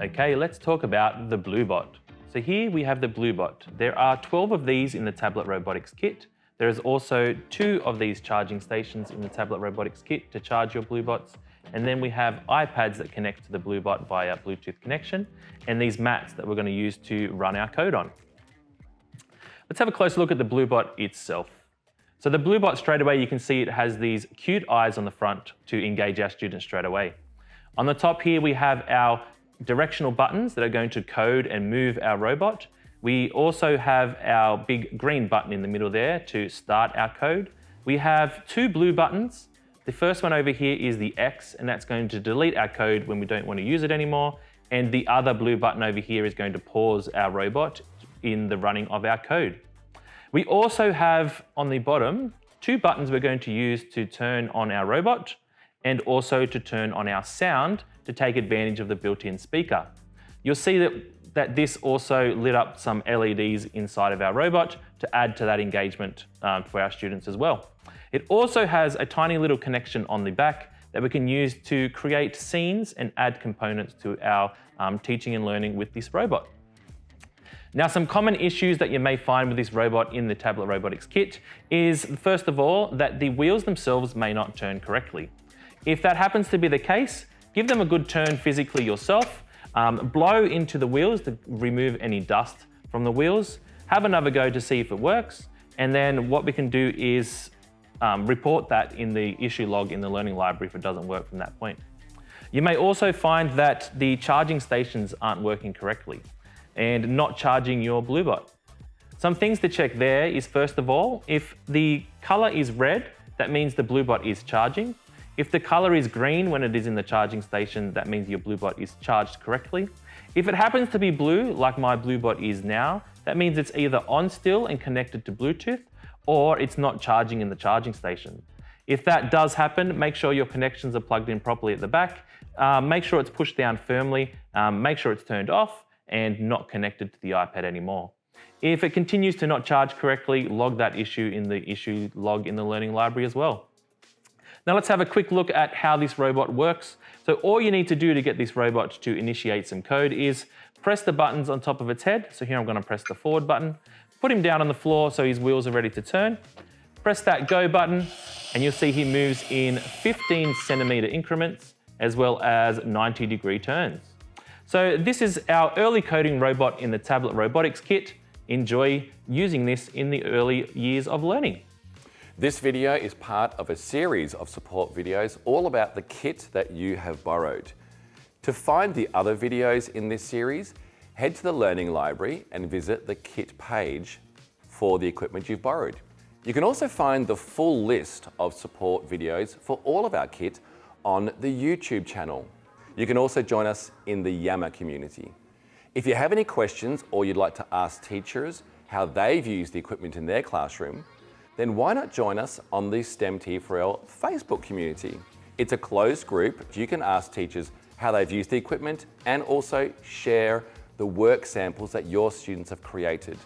Okay, let's talk about the BlueBot. So here we have the BlueBot. There are 12 of these in the tablet robotics kit. There is also 2 of these charging stations in the tablet robotics kit to charge your BlueBots. And then we have iPads that connect to the BlueBot via Bluetooth connection, and these mats that we're going to use to run our code on. Let's have a close look at the BlueBot itself. So the BlueBot, straight away, you can see it has these cute eyes on the front to engage our students straight away. On the top here, we have our directional buttons that are going to code and move our robot. We also have our big green button in the middle there to start our code. We have 2 blue buttons. The first one over here is the X, and that's going to delete our code when we don't want to use it anymore. And the other blue button over here is going to pause our robot in the running of our code. We also have on the bottom 2 buttons we're going to use to turn on our robot and also to turn on our sound to take advantage of the built-in speaker. You'll see that this also lit up some LEDs inside of our robot to add to that engagement for our students as well. It also has a tiny little connection on the back that we can use to create scenes and add components to our teaching and learning with this robot. Now, some common issues that you may find with this robot in the tablet robotics kit is, first of all, that the wheels themselves may not turn correctly. If that happens to be the case, give them a good turn physically yourself, blow into the wheels to remove any dust from the wheels, have another go to see if it works, and then what we can do is report that in the issue log in the learning library if it doesn't work from that point. You may also find that the charging stations aren't working correctly and not charging your BlueBot. Some things to check there is, first of all, if the color is red, that means the BlueBot is charging. If the color is green when it is in the charging station, that means your BlueBot is charged correctly. If it happens to be blue, like my BlueBot is now, that means it's either on still and connected to Bluetooth, or it's not charging in the charging station. If that does happen, make sure your connections are plugged in properly at the back, make sure it's pushed down firmly, make sure it's turned off and not connected to the iPad anymore. If it continues to not charge correctly, log that issue in the issue log in the learning library as well. Now let's have a quick look at how this robot works. So all you need to do to get this robot to initiate some code is press the buttons on top of its head. So here I'm going to press the forward button, put him down on the floor so his wheels are ready to turn. Press that go button and you'll see he moves in 15 centimeter increments as well as 90-degree turns. So this is our early coding robot in the tablet robotics kit. Enjoy using this in the early years of learning. This video is part of a series of support videos all about the kit that you have borrowed. To find the other videos in this series, head to the Learning Library and visit the kit page for the equipment you've borrowed. You can also find the full list of support videos for all of our kit on the YouTube channel. You can also join us in the Yammer community. If you have any questions or you'd like to ask teachers how they've used the equipment in their classroom, then why not join us on the STEM T4L Facebook community? It's a closed group. You can ask teachers how they've used the equipment and also share the work samples that your students have created.